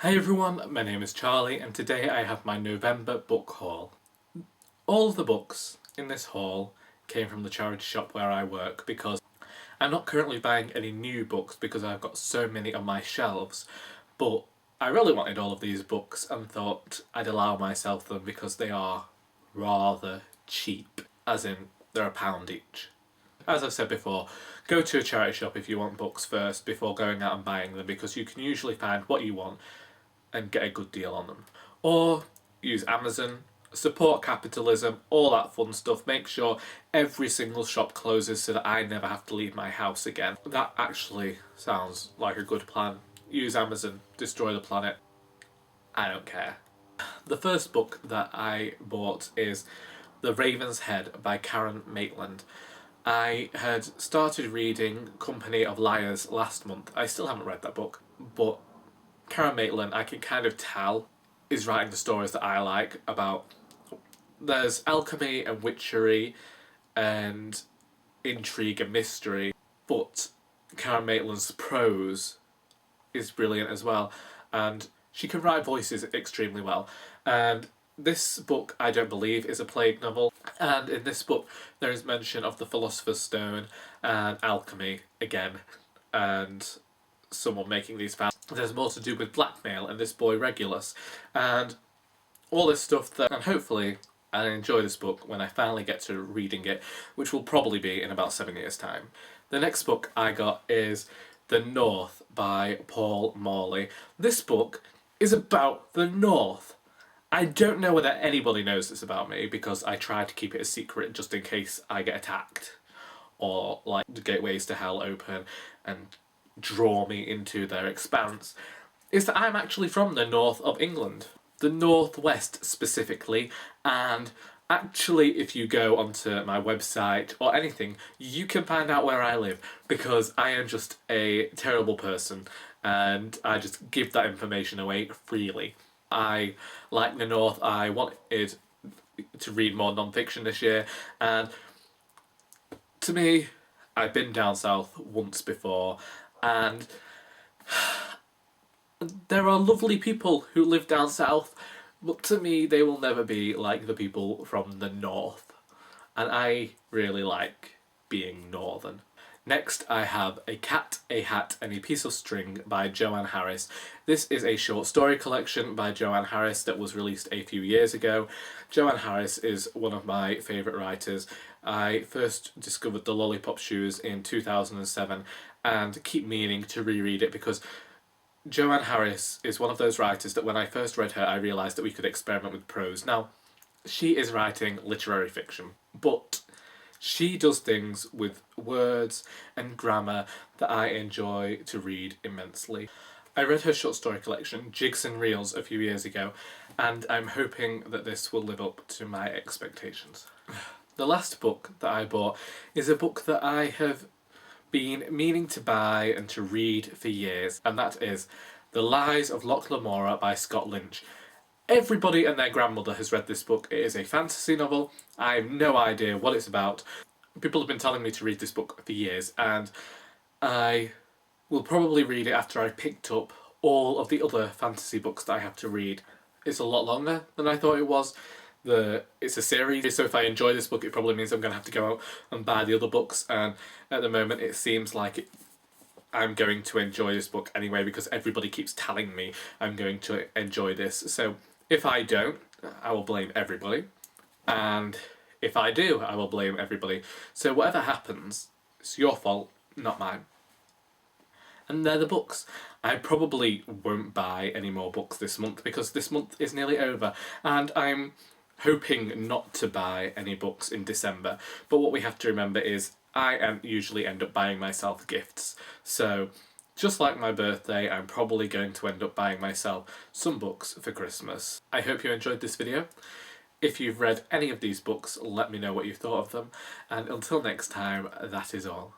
Hi everyone, my name is Charlie and today I have my November book haul. All of the books in this haul came from the charity shop where I work because I'm not currently buying any new books because I've got so many on my shelves, but I really wanted all of these books and thought I'd allow myself them because they are rather cheap, as in they're £1 each. As I've said before, go to a charity shop if you want books first before going out and buying them because you can usually find what you want and get a good deal on them. Or use Amazon, support capitalism, all that fun stuff. Make sure every single shop closes so that I never have to leave my house again. That actually sounds like a good plan. Use Amazon, destroy the planet. I don't care. The first book that I bought is The Raven's Head by Karen Maitland. I had started reading Company of Liars last month. I still haven't read that book, but Karen Maitland, I can kind of tell, is writing the stories that I like about. There's alchemy and witchery and intrigue and mystery, but Karen Maitland's prose is brilliant as well, and she can write voices extremely well. And this book, I don't believe, is a plague novel, and in this book there is mention of the Philosopher's Stone and alchemy again, and someone making these vows. There's more to do with blackmail and this boy Regulus, and all this stuff that, and hopefully I'll enjoy this book when I finally get to reading it, which will probably be in about 7 years' time. The next book I got is The North by Paul Morley. This book is about the North. I don't know whether anybody knows this about me because I try to keep it a secret just in case I get attacked or like the gateways to hell open and draw me into their expanse, is that I'm actually from the north of England. The northwest specifically, and actually if you go onto my website or anything, you can find out where I live because I am just a terrible person and I just give that information away freely. I like the north. I wanted to read more non-fiction this year, and to me, I've been down south once before, and there are lovely people who live down south, but to me they will never be like the people from the north, and I really like being northern. Next I have A Cat, a Hat and a Piece of String by Joanne Harris. This is a short story collection by Joanne Harris that was released a few years ago. Joanne Harris is one of my favourite writers. I first discovered The Lollipop Shoes in 2007 and keep meaning to reread it because Joanne Harris is one of those writers that when I first read her I realised that we could experiment with prose. Now, she is writing literary fiction, but she does things with words and grammar that I enjoy to read immensely. I read her short story collection, Jigs and Reels, a few years ago, and I'm hoping that this will live up to my expectations. The last book that I bought is a book that I have been meaning to buy and to read for years, and that is The Lies of Loch Lamora by Scott Lynch. Everybody and their grandmother has read this book. It is a fantasy novel. I have no idea what it's about. People have been telling me to read this book for years, and I will probably read it after I've picked up all of the other fantasy books that I have to read. It's a lot longer than I thought it was. It's a series, so if I enjoy this book it probably means I'm going to have to go out and buy the other books, and at the moment it seems like I'm going to enjoy this book anyway because everybody keeps telling me I'm going to enjoy this. So if I don't, I will blame everybody, and if I do, I will blame everybody. So whatever happens, it's your fault, not mine. And they're the books. I probably won't buy any more books this month because this month is nearly over, and I'm hoping not to buy any books in December. But what we have to remember is I usually end up buying myself gifts. So just like my birthday, I'm probably going to end up buying myself some books for Christmas. I hope you enjoyed this video. If you've read any of these books, let me know what you thought of them. And until next time, that is all.